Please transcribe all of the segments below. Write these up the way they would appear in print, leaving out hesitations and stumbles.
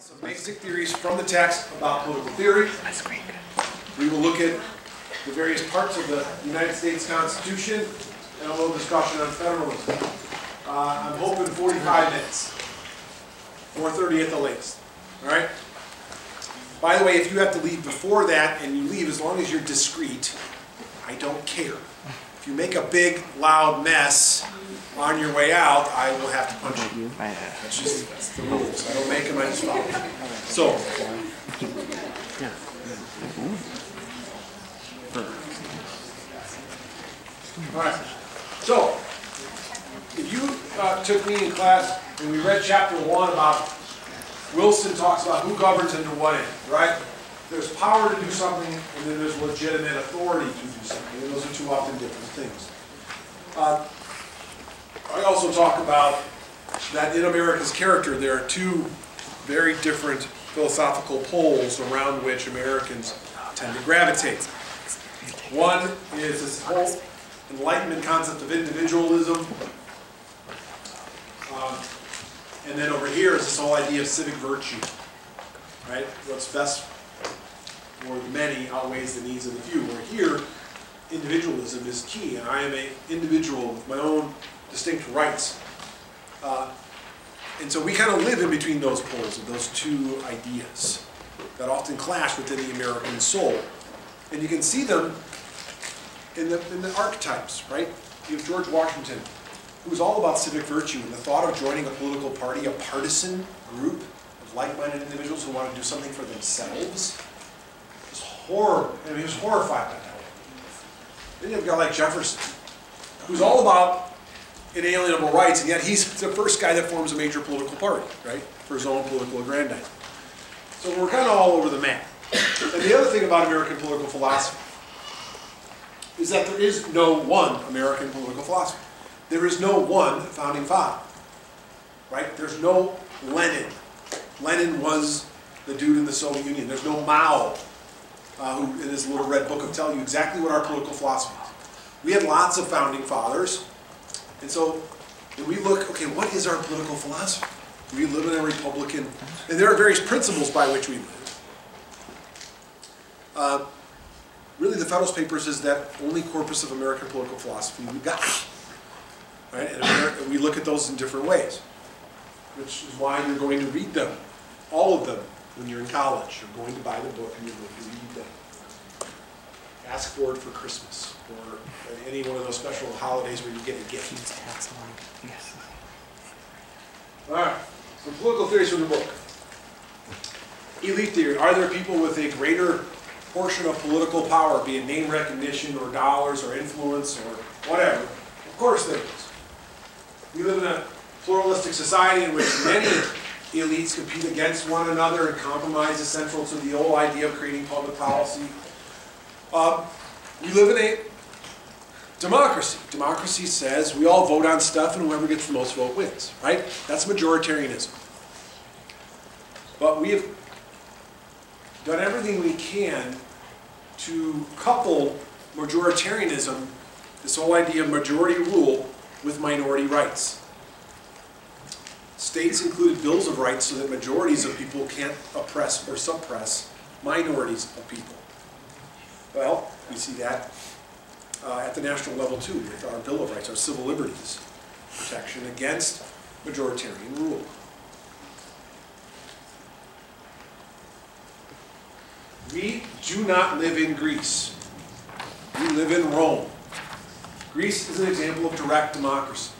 some basic theories from the text about political theory. We will look at the various parts of the United States Constitution and a little discussion on federalism. I'm hoping 45 minutes, 4:30 at the latest. All right? By the way, if you have to leave before that and you leave, as long as you're discreet, I don't care. If you make a big, loud mess on your way out, I will have to punch you. That's the rules. I don't make them, I just follow them. So, all right. So, if you took me in class and we read chapter 1 about Wilson talks about who governs and to what end, right? There's power to do something, and then there's legitimate authority to do something, and those are two often different things. I also talk about that in America's character, there are two very different philosophical poles around which Americans tend to gravitate. One is this whole Enlightenment concept of individualism, and then over here is this whole idea of civic virtue, right? What's best for the many outweighs the needs of the few. Where here, individualism is key, and I am an individual with my own distinct rights. And so we kind of live in between those poles of those two ideas that often clash within the American soul. And you can see them in the archetypes, right? You have George Washington, who's all about civic virtue and the thought of joining a political party, a partisan group of like-minded individuals who want to do something for themselves. It's horrible. I mean, he was horrified by that. Then you have a guy like Jefferson, who's all about inalienable rights, and yet he's the first guy that forms a major political party, right, for his own political aggrandizement. So we're kind of all over the map. And the other thing about American political philosophy is that there is no one American political philosophy. There is no one founding father, right? There's no Lenin. Lenin was the dude in the Soviet Union. There's no Mao, who in his little red book will tell you exactly what our political philosophy is. We had lots of founding fathers, and so when we look, okay, what is our political philosophy? We live in a republican, and there are various principles by which we live. Really, the Federalist Papers is that only corpus of American political philosophy we got. Right? And we look at those in different ways, which is why you're going to read them, all of them, when you're in college. You're going to buy the book and you're going to read them. Ask for it for Christmas or any one of those special holidays where you get a gift. Yes. All right, some political theories from the book. Elite theory. Are there people with a greater portion of political power, be it name recognition or dollars or influence or whatever? Of course there is. We live in a pluralistic society in which many elites compete against one another, and compromise is central to the whole idea of creating public policy. We live in a democracy. Democracy says we all vote on stuff and whoever gets the most vote wins, right? That's majoritarianism. But we have done everything we can to couple majoritarianism, this whole idea of majority rule, with minority rights. States included bills of rights so that majorities of people can't oppress or suppress minorities of people. Well, we see that at the national level too, with our Bill of Rights, our civil liberties, protection against majoritarian rule. We do not live in Greece. We live in Rome. Greece is an example of direct democracy,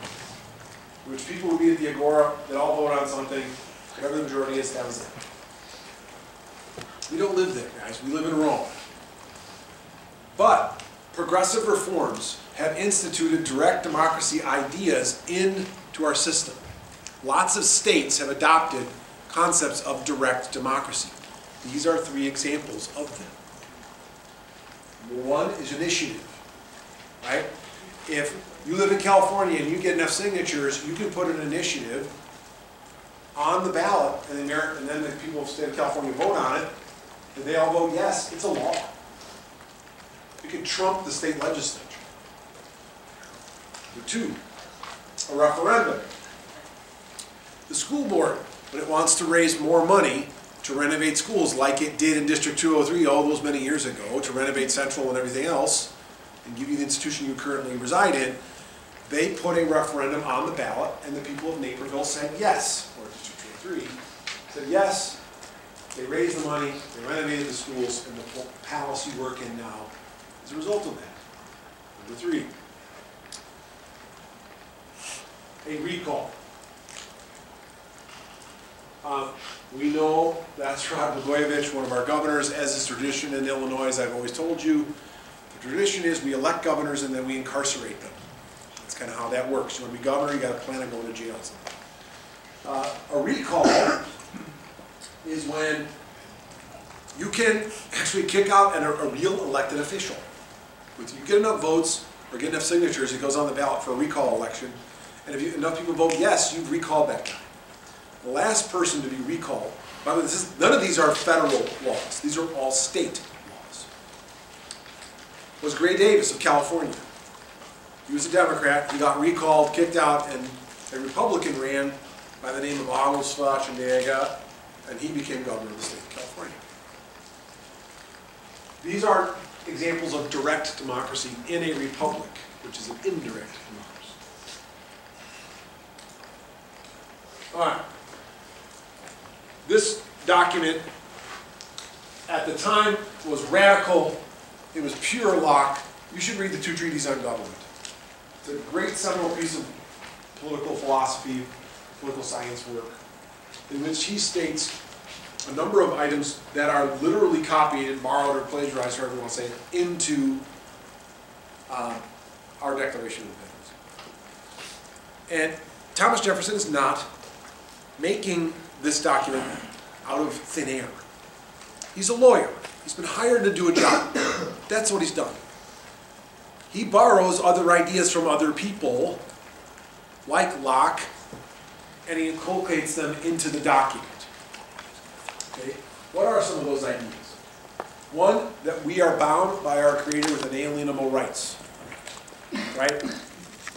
in which people would be at the agora, that all vote on something, whatever the majority is, that was it. We don't live there, guys. We live in Rome. But progressive reforms have instituted direct democracy ideas into our system. Lots of states have adopted concepts of direct democracy. These are 3 examples of them. Number 1 is initiative, right? If you live in California and you get enough signatures, you can put an initiative on the ballot, and then the people of the state of California vote on it, and they all vote yes, it's a law. It can trump the state legislature. Number 2, a referendum. The school board when it wants to raise more money to renovate schools like it did in District 203 all those many years ago, to renovate Central and everything else, and give you the institution you currently reside in, they put a referendum on the ballot, and the people of Naperville said yes, or District 203, said yes. They raised the money, they renovated the schools, and the palace you work in now is a result of that. Number 3, a recall. We know that's Rod Blagojevich, one of our governors, as is tradition in Illinois, as I've always told you. The tradition is we elect governors and then we incarcerate them. That's kind of how that works. You want to be governor, you got to plan on going to jail. A recall is when you can actually kick out a real elected official. If you get enough votes or get enough signatures, it goes on the ballot for a recall election. And if enough people vote yes, you've recalled that guy. The last person to be recalled, by the way, none of these are federal laws. These are all state laws, was Gray Davis of California. He was a Democrat. He got recalled, kicked out, and a Republican ran by the name of Arnold Schwarzenegger, and he became governor of the state of California. These are examples of direct democracy in a republic, which is an indirect democracy. All right. This document, at the time, was radical. It was pure Locke. You should read the 2 treatises on government. It's a great seminal piece of political philosophy, political science work, in which he states a number of items that are literally copied and borrowed or plagiarized, however you want to say it, into our Declaration of Independence. And Thomas Jefferson is not making this document out of thin air. He's a lawyer. He's been hired to do a job. That's what he's done. He borrows other ideas from other people, like Locke, and he inculcates them into the document. Okay? What are some of those ideas? One, that we are bound by our Creator with inalienable rights. Right?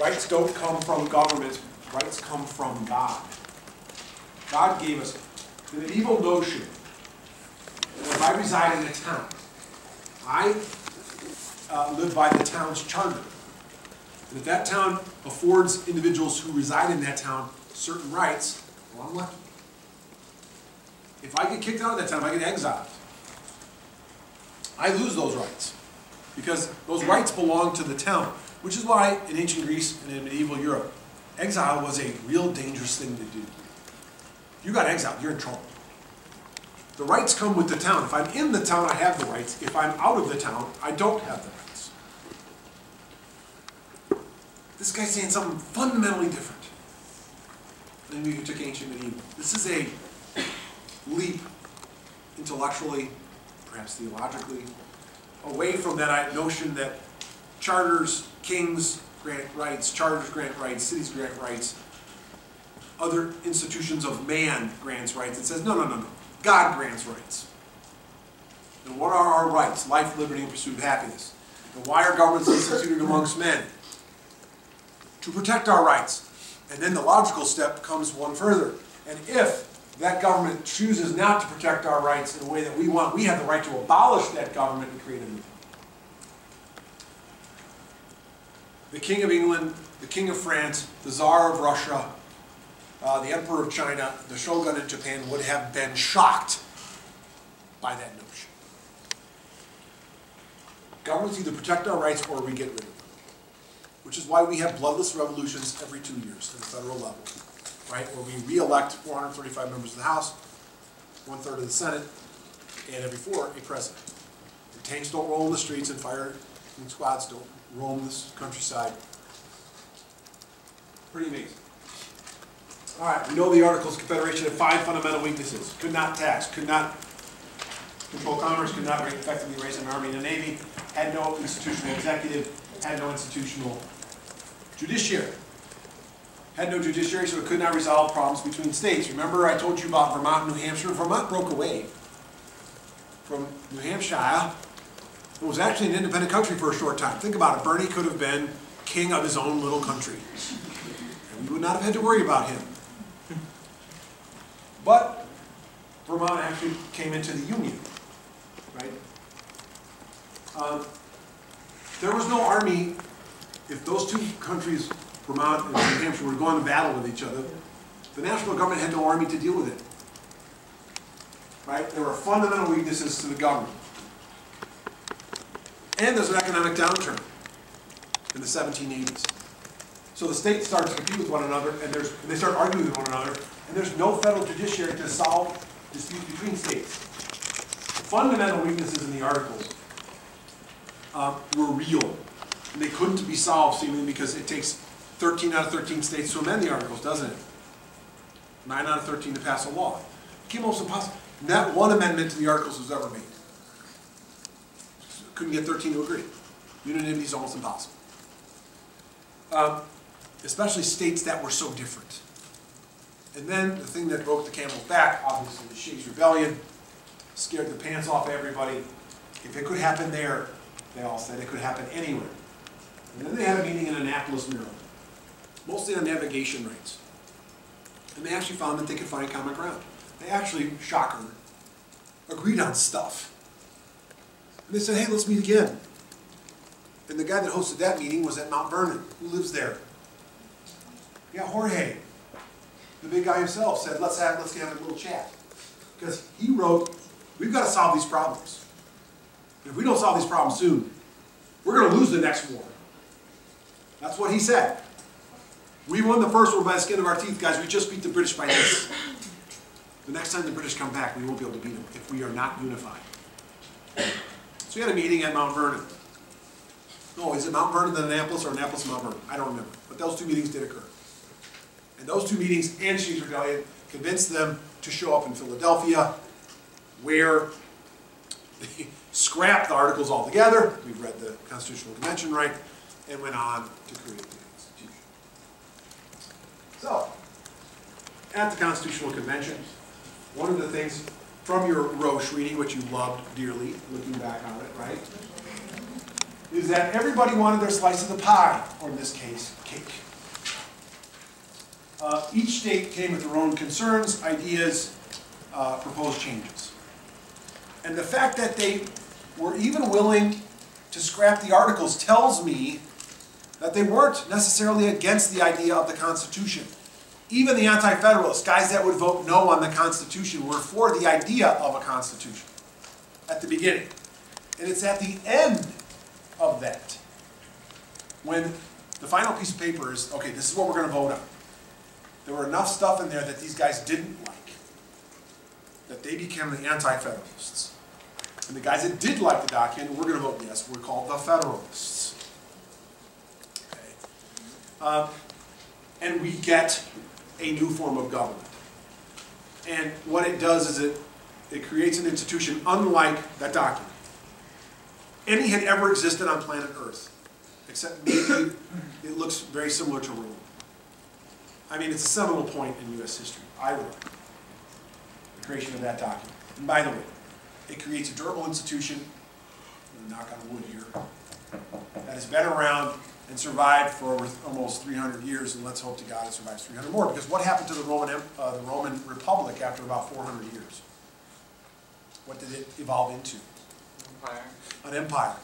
Rights don't come from government. Rights come from God. God gave us the medieval notion that if I reside in a town, I live by the town's charter. And if that town affords individuals who reside in that town certain rights, well, I'm lucky. If I get kicked out of that town, if I get exiled, I lose those rights. Because those rights belong to the town. Which is why in ancient Greece and in medieval Europe, exile was a real dangerous thing to do. If you got exiled, you're in trouble. The rights come with the town. If I'm in the town, I have the rights. If I'm out of the town, I don't have the rights. This guy's saying something fundamentally different than we took ancient medieval. This is a leap intellectually, perhaps theologically, away from that notion that charters, kings grant rights, charters grant rights, cities grant rights, other institutions of man grants rights. It says, no, no, no, no. God grants rights. And what are our rights? Life, liberty, and pursuit of happiness. And why are governments instituted amongst men? To protect our rights. And then the logical step comes one further. And if that government chooses not to protect our rights in a way that we want, we have the right to abolish that government and create a new one. The King of England, the King of France, the Tsar of Russia, the Emperor of China, the Shogun in Japan would have been shocked by that notion. Governments either protect our rights or we get rid of them. Which is why we have bloodless revolutions every 2 years at the federal level. Right? Where we re-elect 435 members of the House, 1/3 of the Senate, and every 4, a president. The tanks don't roll in the streets and firing squads don't roam this countryside. Pretty amazing. All right, we know the Articles of Confederation had 5 fundamental weaknesses. Could not tax, could not control commerce, could not effectively raise an army and a navy, had no institutional executive, had no institutional judiciary. Had no judiciary, so it could not resolve problems between states. Remember I told you about Vermont and New Hampshire? Vermont broke away from New Hampshire. It was actually an independent country for a short time. Think about it. Bernie could have been king of his own little country. And we would not have had to worry about him. But Vermont actually came into the Union, right? There was no army. If those two countries, Vermont and New Hampshire, were going to battle with each other, the national government had no army to deal with it. Right? There were fundamental weaknesses to the government. And there's an economic downturn in the 1780s. So the states start to compete with one another, and they start arguing with one another, and there's no federal judiciary to solve disputes between states. The fundamental weaknesses in the Articles were real, and they couldn't be solved seemingly because it takes 13 out of 13 states to amend the Articles, doesn't it? 9 out of 13 to pass a law. It became almost impossible. Not one amendment to the Articles was ever made. Couldn't get 13 to agree. Unanimity is almost impossible. Especially states that were so different. And then the thing that broke the camel's back, obviously, the Shays' Rebellion, scared the pants off everybody. If it could happen there, they all said it could happen anywhere. And then they had a meeting in Annapolis, Maryland, mostly on navigation rights. And they actually found that they could find common ground. They actually, shocker, agreed on stuff. And they said, hey, let's meet again. And the guy that hosted that meeting was at Mount Vernon. Who lives there? Yeah, Jorge, the big guy himself, said, let's have a little chat. Because he wrote, we've got to solve these problems. And if we don't solve these problems soon, we're going to lose the next war. That's what he said. We won the first one by the skin of our teeth, guys. We just beat the British by this. The next time the British come back, we won't be able to beat them if we are not unified. So we had a meeting at Mount Vernon. No, is it Mount Vernon then Annapolis or Annapolis and Mount Vernon? I don't remember. But those two meetings did occur. And those two meetings and Shays' Rebellion convinced them to show up in Philadelphia, where they scrapped the Articles altogether. We've read the Constitutional Convention, right? And went on to create the Constitution. So, at the Constitutional Convention, one of the things from your Roche reading, which you loved dearly, looking back on it, right, is that everybody wanted their slice of the pie, or in this case, cake. Each state came with their own concerns, ideas, proposed changes. And the fact that they were even willing to scrap the Articles tells me that they weren't necessarily against the idea of the Constitution. Even the anti-federalists, guys that would vote no on the Constitution, were for the idea of a Constitution at the beginning. And it's at the end of that, when the final piece of paper is, okay, this is what we're going to vote on. There were enough stuff in there that these guys didn't like, that they became the anti-federalists. And the guys that did like the document, we're going to vote yes, were called the Federalists. Okay. And we get a new form of government. And what it does is it creates an institution unlike that document any had ever existed on planet Earth, except maybe it looks very similar to Rome. I mean, it's a seminal point in U.S. history, I would argue, the creation of that document. And by the way, it creates a durable institution, I'm going to knock on wood here, that has been around and survived for over almost 300 years, and let's hope to God it survives 300 more. Because what happened to the Roman Republic after about 400 years? What did it evolve into? Empire. An empire.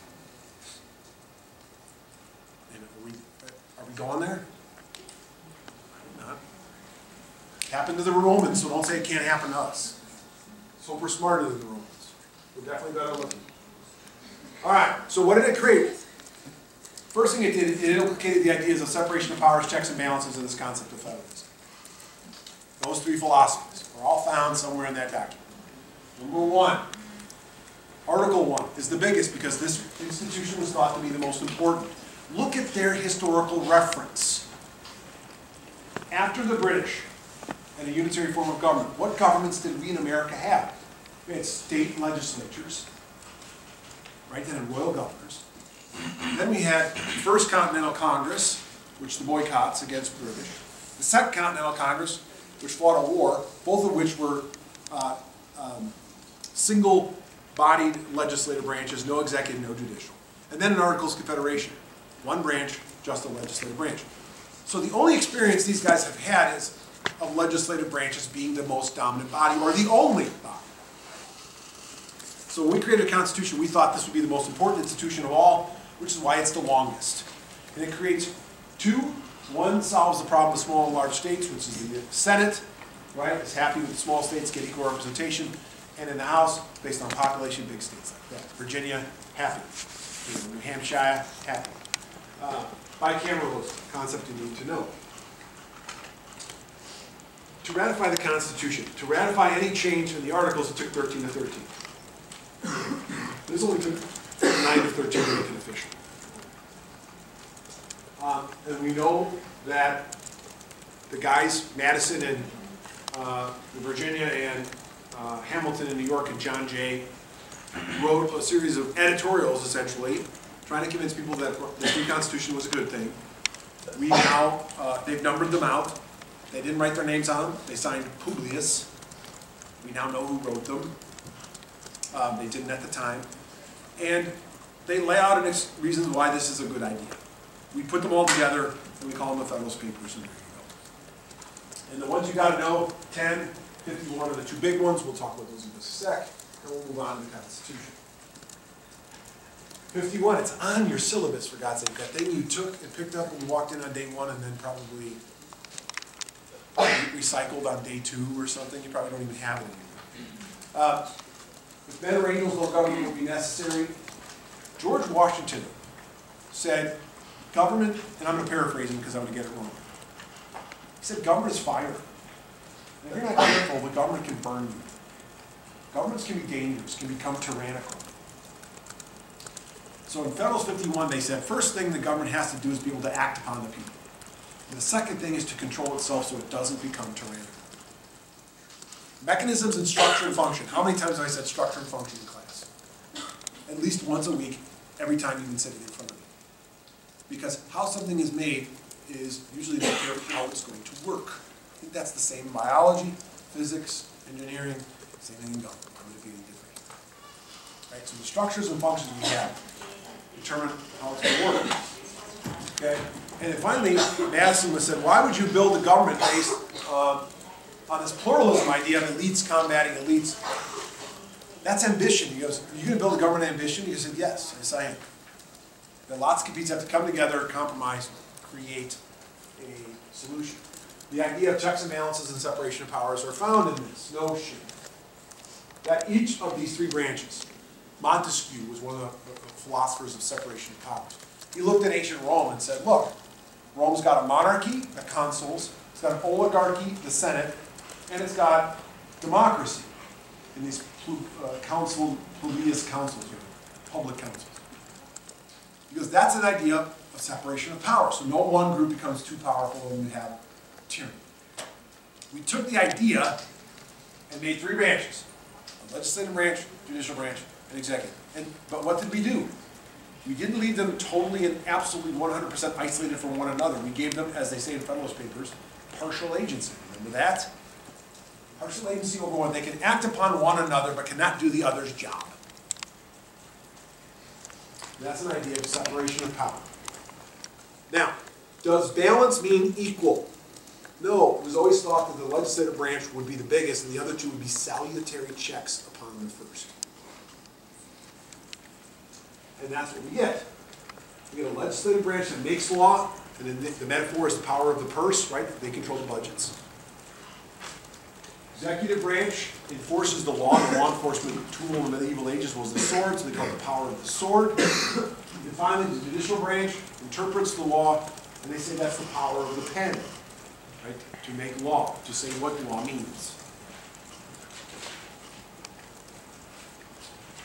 And are we going there? Not. It happened to the Romans, so don't say it can't happen to us. So we're smarter than the Romans. We're definitely better looking. All right, so what did it create? First thing it did, it implicated the ideas of separation of powers, checks and balances, and this concept of federalism. Those three philosophies are all found somewhere in that document. Number one, Article 1 is the biggest because this institution was thought to be the most important. Look at their historical reference. After the British and a unitary form of government, what governments did we in America have? We had state legislatures, right? Then had royal governors. Then we had the First Continental Congress, which the boycotts against the British. The Second Continental Congress, which fought a war, both of which were single-bodied legislative branches, no executive, no judicial. And then an Articles of Confederation, one branch, just a legislative branch. So the only experience these guys have had is of legislative branches being the most dominant body, or the only body. So when we created a constitution, we thought this would be the most important institution of all, which is why it's the longest. And it creates two. One solves the problem of small and large states, which is the Senate, right, is happy with small states get equal representation. And in the House, based on population, big states like that. Virginia, happy. New Hampshire, happy. Bicameralism, concept you need to know. To ratify the Constitution, to ratify any change in the Articles, it took 13 to 13. This only took 9 to 13 to make it official. And we know that the guys, Madison and Virginia and Hamilton in New York and John Jay, wrote a series of editorials, essentially, trying to convince people that this new Constitution was a good thing. We now, they've numbered them out. They didn't write their names on them. They signed Publius. We now know who wrote them. They didn't at the time. And they lay out reasons why this is a good idea. We put them all together, and we call them the Federalist Papers, and there you go. And the ones you got to know, 10, 51 are the two big ones. We'll talk about those in just a sec, and we'll move on to the Constitution. 51, it's on your syllabus, for God's sake. That thing you took and picked up when you walked in on day 1 and then probably recycled on day 2 or something. You probably don't even have it anymore. If men or angels, no government will be necessary. George Washington said, government, and I'm going to paraphrase him because I'm going to get it wrong. He said, government is fire. And if you're not careful, the government can burn you. Governments can be dangerous, can become tyrannical. So in Federalist 51, they said, first thing the government has to do is be able to act upon the people. And the second thing is to control itself so it doesn't become tyrannical. Mechanisms and structure and function. How many times have I said structure and function in class? At least once a week, every time you've been sitting in front of me. Because how something is made is usually the idea of how it's going to work. I think that's the same in biology, physics, engineering, same thing in government. How would it be any different? Right, so the structures and functions we have determine how it's going to work. Okay? And then finally, Madison said, why would you build a government based on this pluralism idea of elites combating elites? That's ambition. He goes, are you going to build a government ambition? He said, yes. Yes, I am. That lots of competes have to come together, compromise, create a solution. The idea of checks and balances and separation of powers are found in this notion that each of these three branches, Montesquieu was one of the philosophers of separation of powers. He looked at ancient Rome and said, look, Rome's got a monarchy, the consuls, it's got an oligarchy, the Senate, and it's got democracy in these plebeius councils, public councils. Because that's an idea of separation of power. So no one group becomes too powerful and you have tyranny. We took the idea and made three branches: a legislative branch, judicial branch, and executive. But what did we do? We didn't leave them totally and absolutely 100% isolated from one another. We gave them, as they say in Federalist Papers, partial agency. Remember that? Partial agency over one. They can act upon one another but cannot do the other's job. That's an idea of separation of power. Now, does balance mean equal? No, it was always thought that the legislative branch would be the biggest and the other two would be salutary checks upon the first. And that's what we get. We get a legislative branch that makes law, and then the metaphor is the power of the purse, right? They control the budgets. Executive branch enforces the law. The law enforcement tool in the medieval ages was the sword, so they call it the power of the sword. And finally, the judicial branch interprets the law, and they say that's the power of the pen, right? To make law, to say what law means.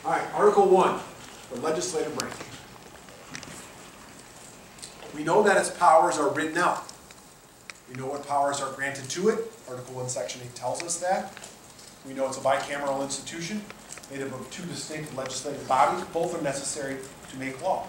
All right, Article 1, the legislative branch. We know that its powers are written out. We know what powers are granted to it. Article 1, Section 8 tells us that. We know it's a bicameral institution made up of two distinct legislative bodies. Both are necessary to make law.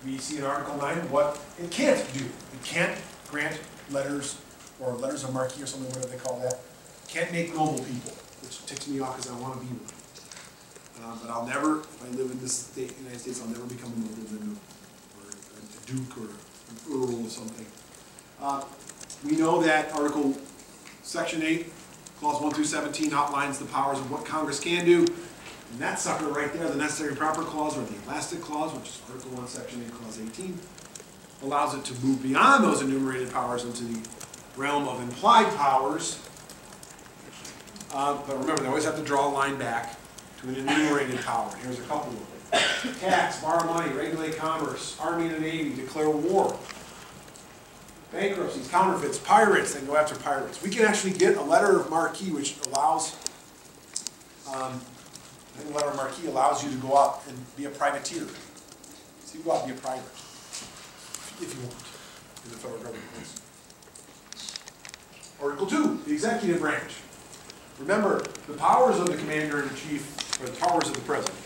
We see in Article 9 what it can't do. It can't grant letters or letters of marque or something, whatever they call that. It can't make noble people, which ticks me off because I want to be one. But I'll never, if I live in this state, United States, I'll never become a nobleman or a duke or an earl or something. We know that Section 8, Clause 1 through 17 outlines the powers of what Congress can do. And that sucker right there, the Necessary and Proper Clause, or the Elastic Clause, which is Article 1, Section 8, Clause 18, allows it to move beyond those enumerated powers into the realm of implied powers. But remember, they always have to draw a line back to an enumerated power. Here's a couple of them. Tax, borrow money, regulate commerce, Army and Navy, declare war. Bankruptcies, counterfeits, pirates, they can go after pirates. We can actually get a letter of marque which allows, I think a letter of marque allows you to go out and be a privateer. So you go out and be a pirate, if you want, in the federal government. Article 2, the executive branch. Remember, the powers of the commander-in-chief, or the powers of the president,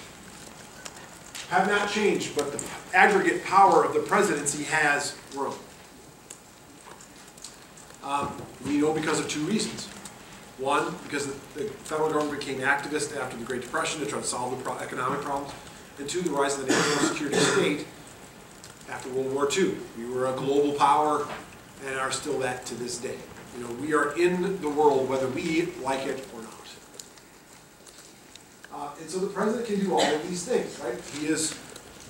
have not changed, but the aggregate power of the presidency has grown. We know because of two reasons. One, because the federal government became activist after the Great Depression to try to solve the economic problems. And two, the rise of the national security state after World War II. We were a global power and are still that to this day. You know, we are in the world whether we like it or not. And so the president can do all of these things, right? He is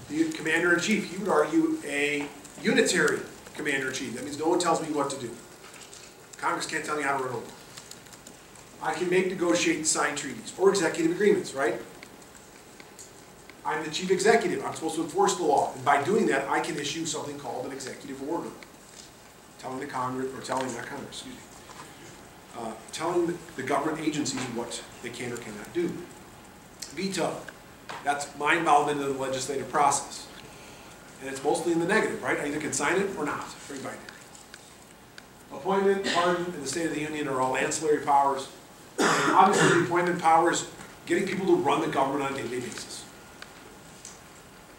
the commander-in-chief. He would argue a unitary commander-in-chief. That means no one tells me what to do. Congress can't tell me how to run a war. I can negotiate and sign treaties or executive agreements, right? I'm the chief executive. I'm supposed to enforce the law. And by doing that, I can issue something called an executive order. Telling the Congress, or telling, not Congress, excuse me, telling the government agencies what they can or cannot do. Veto. That's my involvement in the legislative process. And it's mostly in the negative, right? I either can sign it or not. Very binary. Appointment, pardon, and the State of the Union are all ancillary powers. And obviously, the appointment powers, getting people to run the government on a day-to-day basis.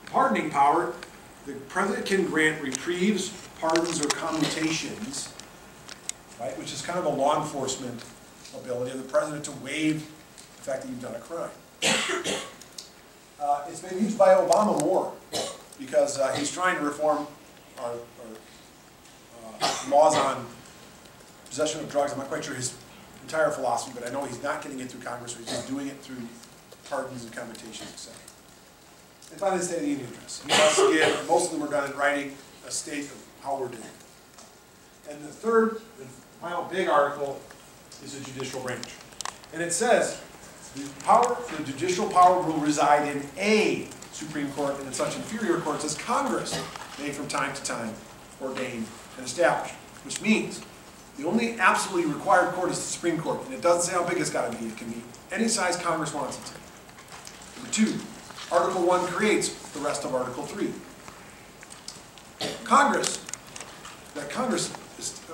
Pardoning power, the president can grant reprieves, pardons, or commutations, right, which is kind of a law enforcement ability of the president to waive the fact that you've done a crime. It's been used by Obama more because he's trying to reform our laws on possession of drugs. I'm not quite sure his entire philosophy, but I know he's not getting it through Congress, so he's just doing it through pardons and commutations, etc. And finally, the State of the Union address. He wants to give, most of them are done in writing, a state of how we're doing. And the third, and final big article is the judicial branch. And it says, the judicial power will reside in a Supreme Court and in such inferior courts as Congress may from time to time ordain and establish. Which means the only absolutely required court is the Supreme Court. And it doesn't say how big it's got to be. It can be any size Congress wants it to. Number 2, Article 1 creates the rest of Article 3. Congress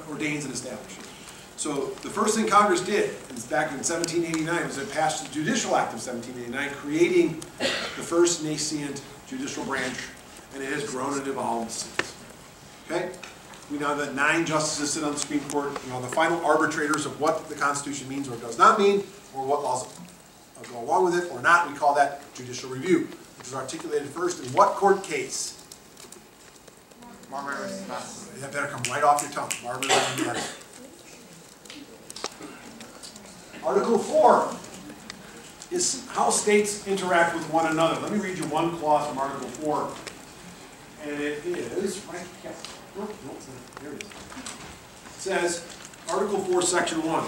ordains and establishes. So the first thing Congress did back in 1789 was it passed the Judicial Act of 1789, creating the first nascent judicial branch, and it has grown and evolved since. Okay? We know that 9 justices sit on the Supreme Court, you know, the final arbitrators of what the Constitution means or does not mean, or what laws go along with it or not. We call that judicial review, which is articulated first in what court case? Marbury versus Madison. That better come right off your tongue. Marbury versus Madison. Article 4 is how states interact with one another. Let me read you one clause from Article 4. And it is, right, yes. No, there it is. It says, Article 4, Section 1.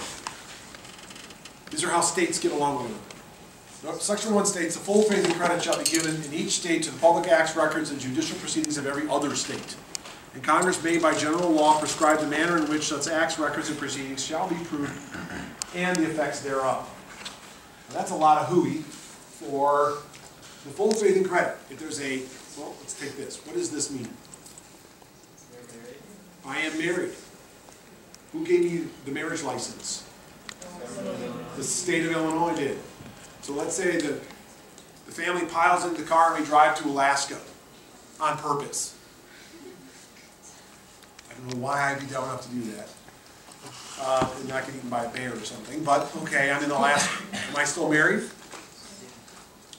These are how states get along with one another. Section 1 states, the full faith and credit shall be given in each state to the public acts, records, and judicial proceedings of every other state. And Congress may by general law prescribe the manner in which such acts, records, and proceedings shall be proved and the effects thereof. Now, that's a lot of hooey for the full faith and credit. If there's a, well, let's take this. What does this mean? I am married. Who gave you the marriage license? The state of Illinois did. So let's say that the family piles into the car and we drive to Alaska on purpose. I don't know why I'd be dumb enough to do that. And not get eaten by a bear or something, but okay, I'm in Alaska. Am I still married?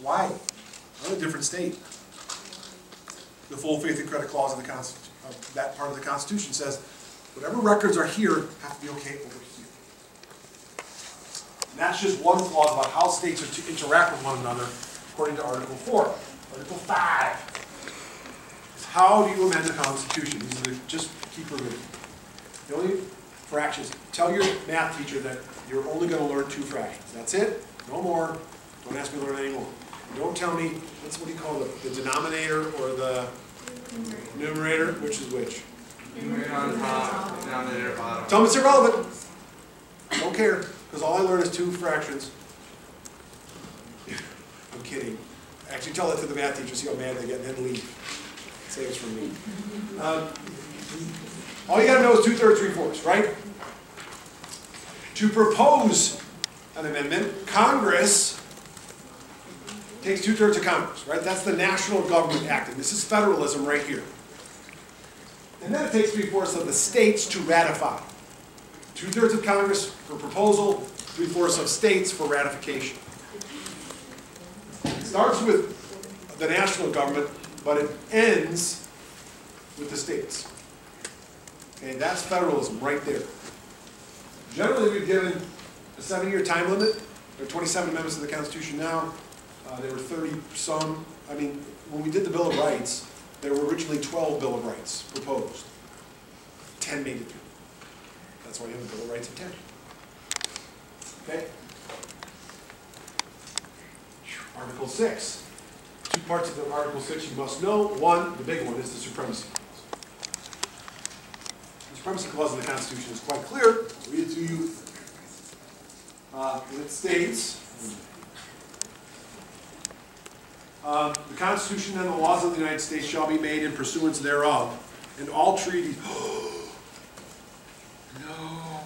Why? I'm in a different state. The full faith and credit clause of the that part of the Constitution says Whatever records are here have to be okay over here. And that's just one clause about how states are to interact with one another according to Article 4. Article 5 is how do you amend the Constitution? These are just keep removing. The only fractions. Tell your math teacher that you're only going to learn 2 fractions. That's it. No more. Don't ask me to learn any more. Don't tell me, what do you call it? The denominator or the numerator? Which is which? Numerator on top, denominator bottom. Tell them it's irrelevant. Don't care, because all I learned is 2 fractions. I'm kidding. Actually, tell that to the math teacher, see how mad they get, and then leave. Saves from me. All you got to know is 2/3, 3/4, right? To propose an amendment, Congress takes 2/3 of Congress, right? That's the National Government Act, and this is federalism right here. And then it takes 3/4 of the states to ratify. 2/3 of Congress for proposal, 3/4 of states for ratification. It starts with the national government, but it ends with the states. Okay, that's federalism right there. Generally, we've given a 7-year time limit. There are 27 amendments to the Constitution now. There were 30 some. I mean, when we did the Bill of Rights, there were originally 12 Bill of Rights proposed. 10 made it through. That's why you have a Bill of Rights of 10. Okay? Article 6. 2 parts of the Article 6 you must know. One, the big one, is the Supremacy Clause. The Supremacy Clause of the Constitution is quite clear. I'll read it to you. It states, the Constitution and the laws of the United States shall be made in pursuance thereof, and all treaties. No.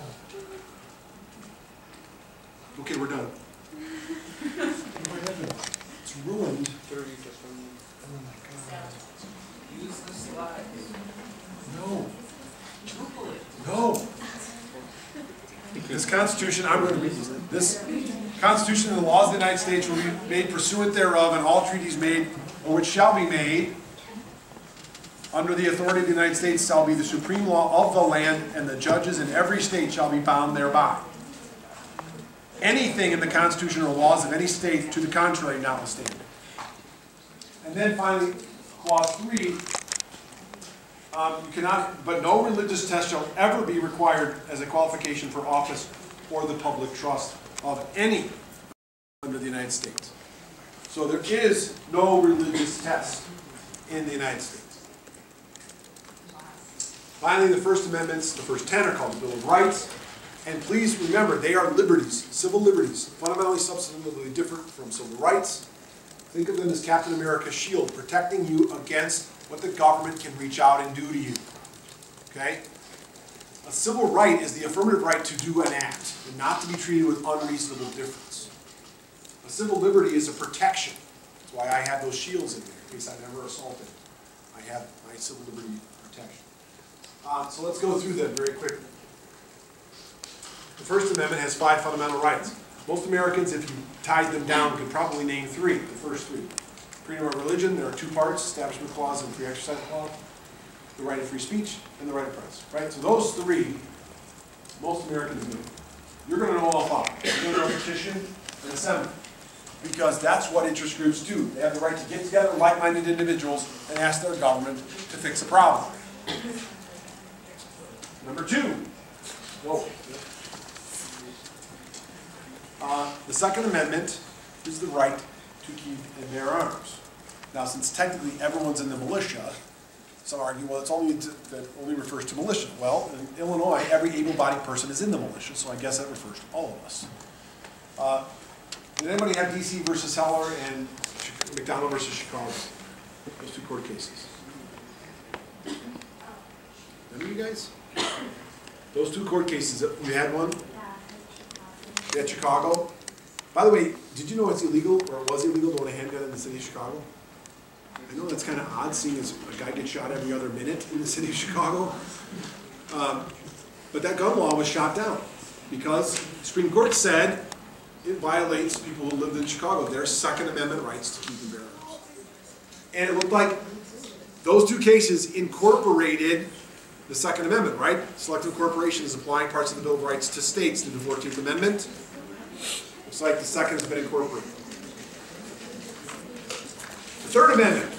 Okay, we're done. It's ruined. 30 for some. Oh my God. Use the slide. No. No. This Constitution, I'm going to read this. This Constitution and the laws of the United States will be made pursuant thereof, and all treaties made, or which shall be made, under the authority of the United States shall be the supreme law of the land, and the judges in every state shall be bound thereby. Anything in the Constitution or laws of any state to the contrary notwithstanding. And then finally, Clause 3, you cannot, but no religious test shall ever be required as a qualification for office or the public trust of any under the United States. So there is no religious test in the United States. Finally, the First Amendments, the first 10 are called the Bill of Rights. And please remember, they are liberties, civil liberties, fundamentally, substantively different from civil rights. Think of them as Captain America's shield, protecting you against what the government can reach out and do to you. Okay? A civil right is the affirmative right to do an act, and not to be treated with unreasonable difference. A civil liberty is a protection. That's why I have those shields in there, in case I'm ever assaulted. I have my civil liberty protection. So let's go through them very quickly. The First Amendment has 5 fundamental rights. Most Americans, if you tied them down, could probably name 3, the first 3. Freedom of religion, there are 2 parts, Establishment Clause and Free Exercise Clause. The right of free speech and the right of press. Right? So those 3, most Americans know. You're going to know all 5. You're going to know petition and assembly. Because that's what interest groups do. They have the right to get together like-minded individuals and ask their government to fix a problem. Number 2. Whoa. The Second Amendment is the right to keep and bear arms. Now, since technically everyone's in the militia, some argue, well, it's only that only refers to militia. Well, in Illinois, every able-bodied person is in the militia, so I guess that refers to all of us. Did anybody have DC versus Heller and McDonald versus Chicago? Those 2 court cases. None of you guys? Those 2 court cases, you had one? You had Chicago? By the way, did you know it's illegal, or it was illegal, to own a handgun in the city of Chicago? I know that's kind of odd, seeing as a guy gets shot every other minute in the city of Chicago. But that gun law was shot down because the Supreme Court said it violates people who lived in Chicago, their Second Amendment rights to keep and bear arms. And it looked like those 2 cases incorporated the Second Amendment, right? Selective incorporation is applying parts of the Bill of Rights to states through the 14th Amendment. Looks like the second has been incorporated. The Third Amendment.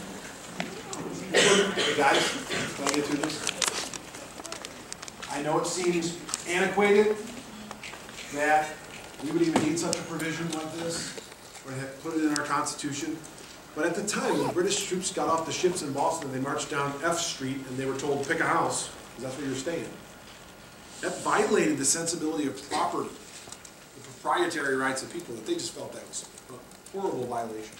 Hey guys, can I get through this? I know it seems antiquated that we would even need such a provision like this, or have put it in our Constitution. But at the time, when British troops got off the ships in Boston, they marched down F Street and they were told, pick a house, because that's where you're staying. That violated the sensibility of property, the proprietary rights of people, that they just felt that was a horrible violation.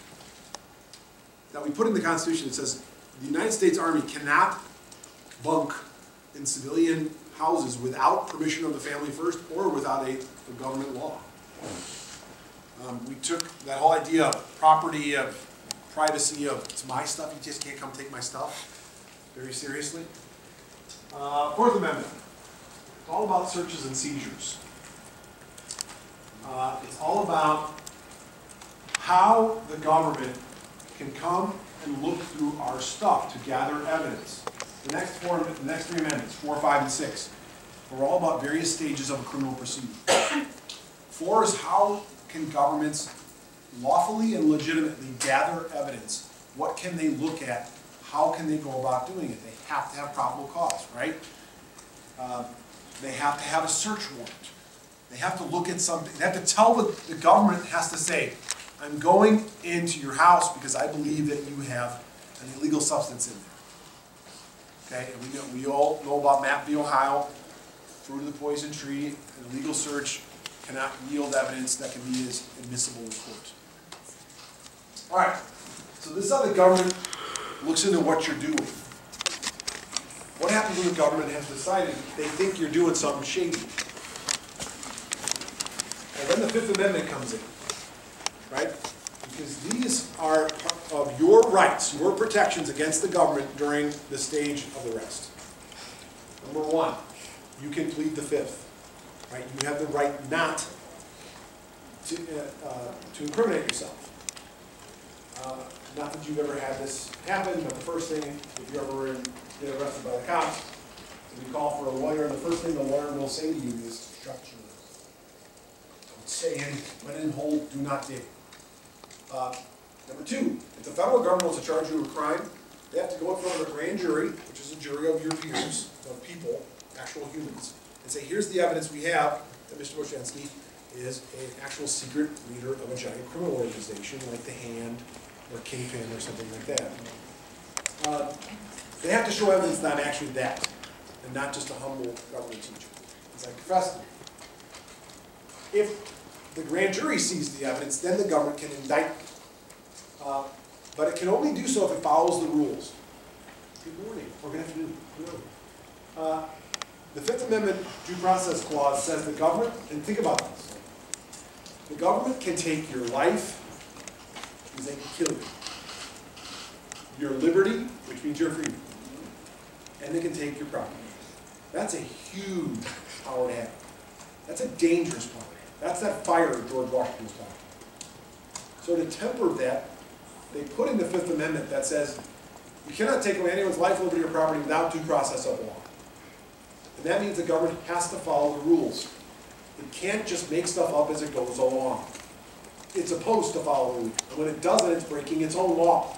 Now we put in the Constitution, it says, the United States Army cannot bunk in civilian houses without permission of the family first or without a government law. We took that whole idea of property, of privacy, of it's my stuff, you just can't come take my stuff, very seriously. Fourth Amendment, it's all about searches and seizures. It's all about how the government can come and look through our stuff to gather evidence. The next three amendments, 4, 5, and 6, are all about various stages of a criminal proceeding. 4 is how can governments lawfully and legitimately gather evidence. What can they look at? How can they go about doing it? They have to have probable cause, right? They have to have a search warrant. They have to look at something. They have to tell the government has to say, I'm going into your house because I believe that you have an illegal substance in there. Okay, and we all know about Mapp v. Ohio, fruit of the poison tree, an illegal search cannot yield evidence that can be as admissible in court. All right, so this is how the government looks into what you're doing. What happens when the government has decided they think you're doing something shady? And then the Fifth Amendment comes in, right? Because these are of your rights, your protections against the government during the stage of the arrest. Number 1, you can plead the Fifth, right? You have the right not to incriminate yourself. Not that you've ever had this happen, but the first thing, if you ever get arrested by the cops, if you call for a lawyer, the first thing the lawyer will say to you is, shut your mouth. Don't say anything. When in hold, do not dig. Number 2, if the federal government wants to charge you with a crime, they have to go in front of a grand jury, which is a jury of your peers, of people, actual humans, and say, here's the evidence we have that Mr. Boshensky is an actual secret leader of a giant criminal organization like the Hand or Kingpin or something like that. They have to show evidence that I'm actually that, and not just a humble government teacher, as I confessed to. If the grand jury sees the evidence, then the government can indict. But it can only do so if it follows the rules. Good morning. Or good afternoon. The Fifth Amendment Due Process Clause says the government, and think about this, the government can take your life, because they can kill you. Your liberty, which means your freedom. And they can take your property. That's a huge power to have. That's a dangerous power. That's that fire that George Washington was talking about. So to temper that, they put in the Fifth Amendment that says you cannot take away anyone's life, liberty, or property without due process of law. And that means the government has to follow the rules. It can't just make stuff up as it goes along. It's supposed to follow the rules. And when it doesn't, it's breaking its own law.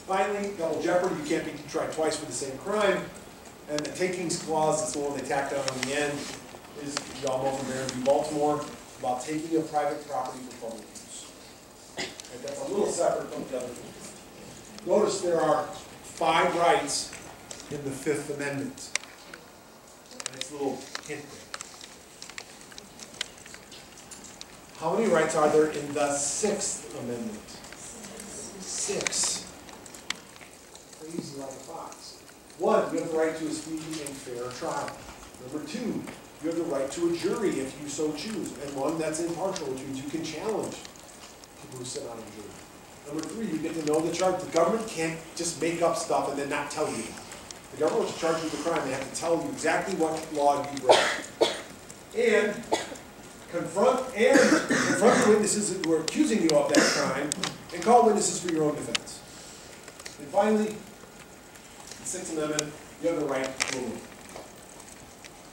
Finally, double jeopardy, you can't be tried twice for the same crime. And the takings clause, that's the one they tacked on in the end, is, you all know from Mayor v. Baltimore, about taking of private property for public use. Right, that's a little separate from the other things. Notice there are 5 rights in the Fifth Amendment. Nice little hint there. How many rights are there in the Sixth Amendment? 6. Crazy like a fox. 1, you have the right to a speedy and fair trial. Number 2, you have the right to a jury if you so choose, and one that's impartial, which means you can challenge people who sit on a jury. Number 3, you get to know the charge. The government can't just make up stuff and then not tell you. The government wants to charge you with a crime. They have to tell you exactly what law you broke. And confront the witnesses who are accusing you of that crime, and call witnesses for your own defense. And finally, Sixth Amendment, you have the right to move.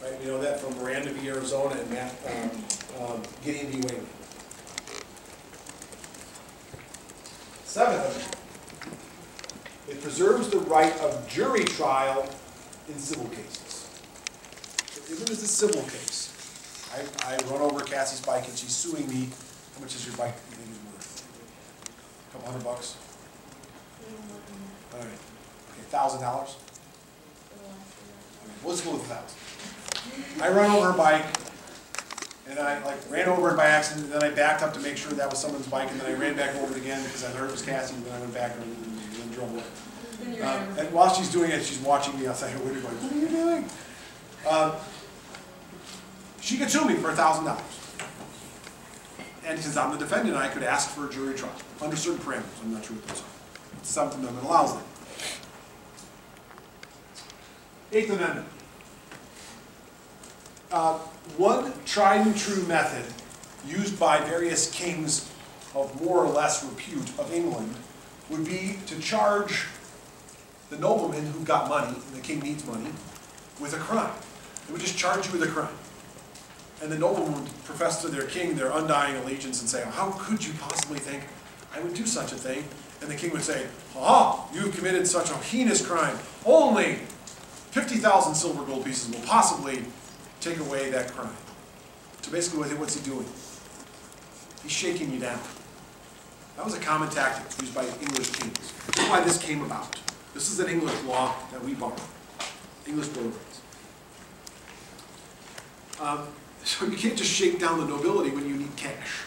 Right, we know that from Miranda v. Arizona and Gideon v. Wayne. Seventh Amendment. It preserves the right of jury trial in civil cases. So if it is a civil case, I run over Cassie's bike and she's suing me. How much is your bike think is worth? A couple $100? All right. Okay, $1,000? Okay, let's go with 1,000. I run over her bike, and I ran over it by accident, and then I backed up to make sure that was someone's bike, and then I ran back over it again because I heard it was Cassie, and then I went back and then drove away. And while she's doing it, she's watching me outside her window going, what are you doing? She could sue me for $1,000. And since I'm the defendant, I could ask for a jury trial under certain parameters. I'm not sure what those are. The Seventh Amendment allows that. Eighth Amendment. One tried and true method used by various kings of more or less repute of England would be to charge the nobleman who got money, and the king needs money, with a crime. They would just charge you with a crime. And the nobleman would profess to their king their undying allegiance and say, how could you possibly think I would do such a thing? And the king would say, you've committed such a heinous crime. Only 50,000 silver gold pieces will possibly take away that crime. So basically, what's he doing? He's shaking you down. That was a common tactic used by English kings. That's why this came about. This is an English law that we borrowed. English Bill of Rights. So you can't just shake down the nobility when you need cash.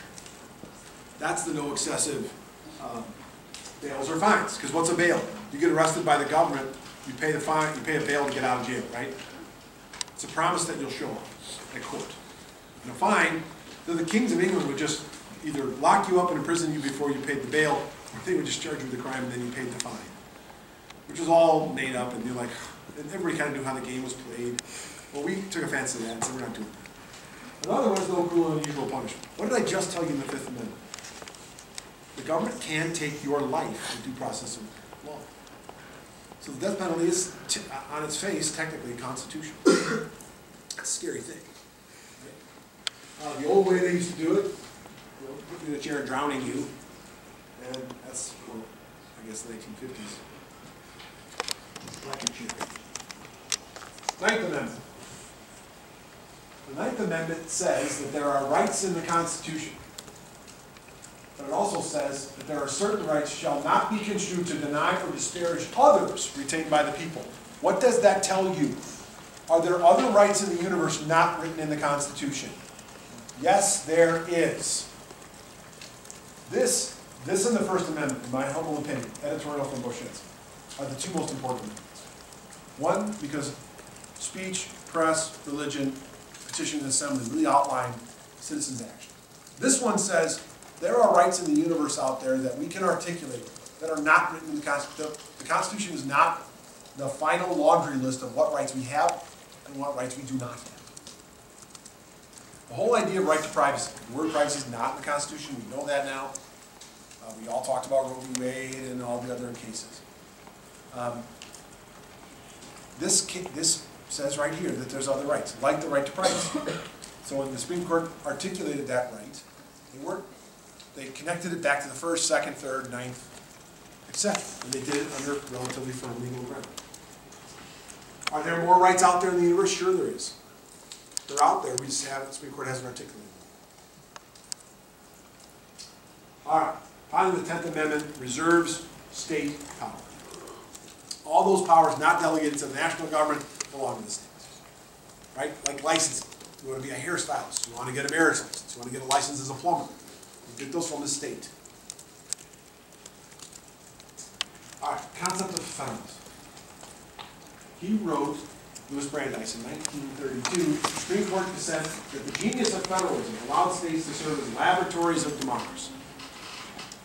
That's the no excessive bails or fines. Because what's a bail? You get arrested by the government, you pay the fine, you pay a bail to get out of jail, right? It's a promise that you'll show up at court. And a fine, then the kings of England would just either lock you up and imprison you before you paid the bail, or they would just charge you with the crime and then you paid the fine. Which was all made up, and you're like, and everybody kind of knew how the game was played. Well, we took offense to that, so we're not doing that. Another one is no cruel and unusual punishment. What did I just tell you in the Fifth Amendment? The government can take your life in due process of law. So the death penalty is, on its face, technically constitutional. That's a scary thing. Right? The old way they used to do it, put you in a chair and drowning you, and that's, well, I guess the 1950s. Electric chair. Ninth Amendment. The Ninth Amendment says that there are rights in the Constitution. But it also says that there are certain rights shall not be construed to deny or disparage others retained by the people. What does that tell you? Are there other rights in the universe not written in the Constitution? Yes, there is. This and the First Amendment, in my humble opinion, editorial from Gov't, are the two most important amendments. One, because speech, press, religion, petition, and assembly really outline citizens' action. This one says there are rights in the universe out there that we can articulate that are not written in the Constitution. The Constitution is not the final laundry list of what rights we have and what rights we do not have. The whole idea of right to privacy. The word privacy is not in the Constitution. We know that now. We all talked about Roe v. Wade and all the other cases. This says right here that there's other rights, like the right to privacy. So when the Supreme Court articulated that right, they connected it back to the First, Second, Third, Ninth, etc. And they did it under relatively firm legal ground. Are there more rights out there in the universe? Sure there is. They're out there, we just haven't, the Supreme Court hasn't articulated them. All right, finally the 10th Amendment reserves state power. All those powers not delegated to the national government belong to the states. Right? Like licensing. You want to be a hairstylist, you want to get a marriage license, you want to get a license as a plumber. You get those from the state. All right, concept of federalism. He wrote, Louis Brandeis in 1932, the Supreme Court said that the genius of federalism allowed states to serve as laboratories of democracy.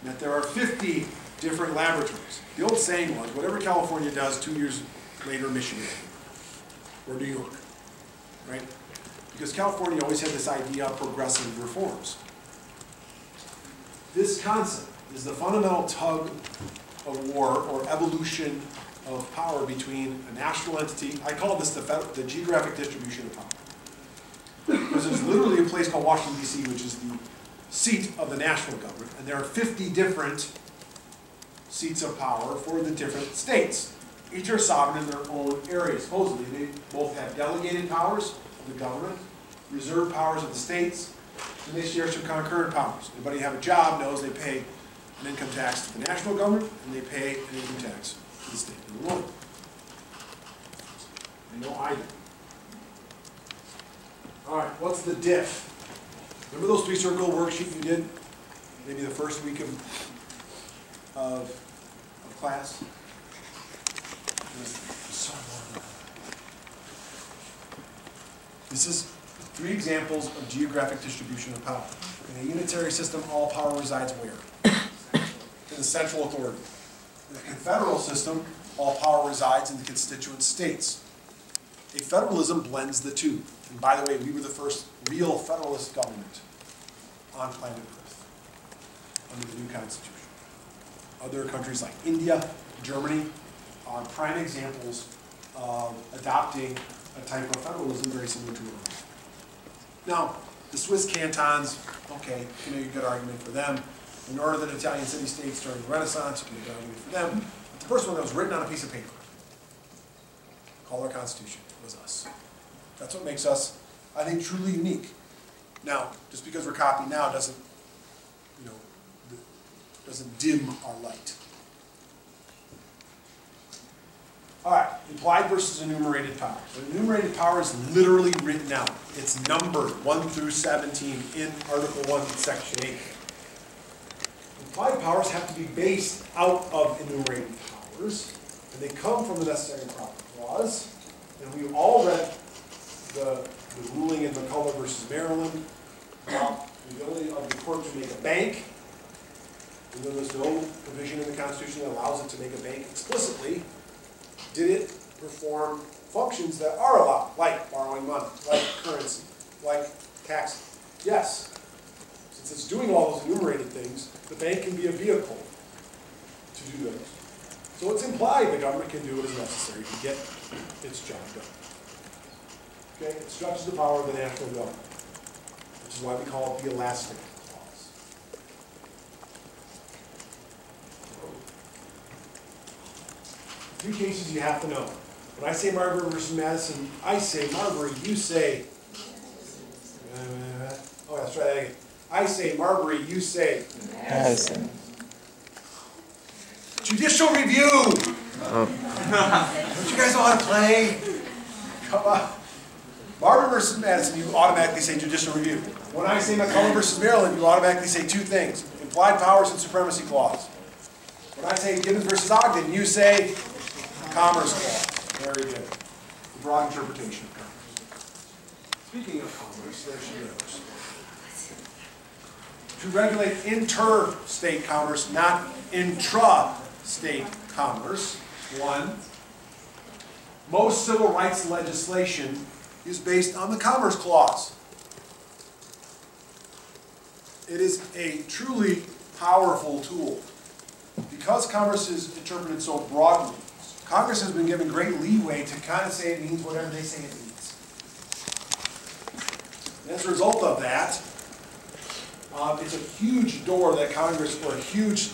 And that there are 50 different laboratories. The old saying was, whatever California does, 2 years later, Michigan or New York, right? Because California always had this idea of progressive reforms. This concept is the fundamental tug of war or evolution of power between a national entity. I call this the geographic distribution of power. Because there's literally a place called Washington, D.C., which is the seat of the national government, and there are 50 different seats of power for the different states. Each are sovereign in their own area. Supposedly, they both have delegated powers of the government, reserved powers of the states, and they share some concurrent powers. Anybody who have a job knows they pay an income tax to the national government, and they pay an income tax to the state of Illinois. They know either. All right, what's the diff? Remember those three-circle worksheet you did? Maybe the first week of class? This is 3 examples of geographic distribution of power. In a unitary system, all power resides where? In the central authority. In a confederal system, all power resides in the constituent states. A federalism blends the two. And by the way, we were the first real federalist government on planet Earth under the new Constitution. Other countries like India, Germany are prime examples of adopting a type of federalism very similar to ours. Now, the Swiss cantons, okay, you know, you get an argument for them. The northern Italian city-states during the Renaissance, you can get an argument for them. But the first one that was written on a piece of paper, called our Constitution, was us. That's what makes us, I think, truly unique. Now, just because we're copying now doesn't, you know, doesn't dim our light. All right, implied versus enumerated power. So enumerated power is literally written out. It's numbered 1 through 17 in Article 1, Section 8. Implied powers have to be based out of enumerated powers, and they come from the necessary and proper clause. And we all read the ruling in McCullough versus Maryland about the ability of the court to make a bank. And then there's no provision in the Constitution that allows it to make a bank explicitly. Did it perform functions that are allowed, like borrowing money, like currency, like taxing? Yes. Since it's doing all those enumerated things, the bank can be a vehicle to do those. So it's implied the government can do what is necessary to get its job done. Okay? It stretches the power of the national government, which is why we call it the elastic clause. Three cases you have to know. When I say Marbury versus Madison, I say Marbury, you say... Oh, let's try that again. I say Marbury, you say... Madison. Judicial review! Don't you guys know how to play? Come on. Marbury versus Madison, you automatically say judicial review. When I say McCullough versus Maryland, you automatically say 2 things. Implied powers and supremacy clause. When I say Gibbons versus Ogden, you say commerce clause. Very good. The broad interpretation of commerce. Speaking of commerce, there she goes. To regulate interstate commerce, not intra-state commerce. 1. Most civil rights legislation is based on the Commerce Clause. It is a truly powerful tool. Because commerce is interpreted so broadly, Congress has been given great leeway to kind of say it means whatever they say it means. And as a result of that, it's a huge door that Congress, or a huge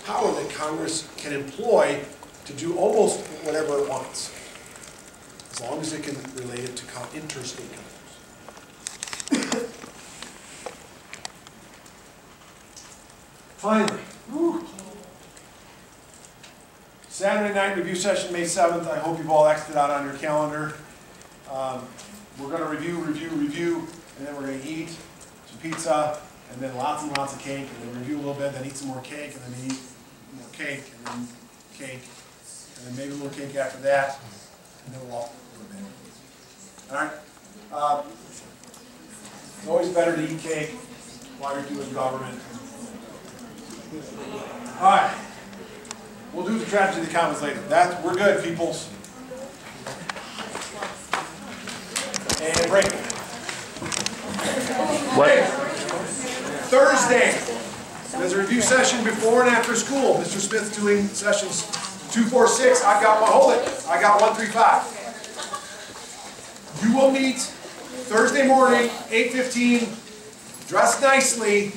power that Congress can employ to do almost whatever it wants, as long as it can relate it to interstate commerce. Finally, Saturday night review session, May 7th. I hope you've all X'd it out on your calendar. We're going to review, and then we're going to eat some pizza, and then lots and lots of cake, and then review a little bit, then eat some more cake, and then eat more cake, and then cake, and then maybe a little cake after that, and then we'll all go to bed. All right? It's always better to eat cake while you're doing government. All right. We'll do the tragedy of the commons later. We're good, peoples. And break. What? Thursday. There's a review session before and after school. Mr. Smith's doing sessions 246, I've got one, hold it, I got 135. You will meet Thursday morning, 8:15, dress nicely,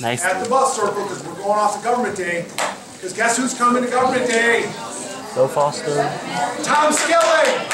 at the bus circle, because we're going off to Government Day. Because guess who's coming to Government Day? Go Foster. Tom Skilling!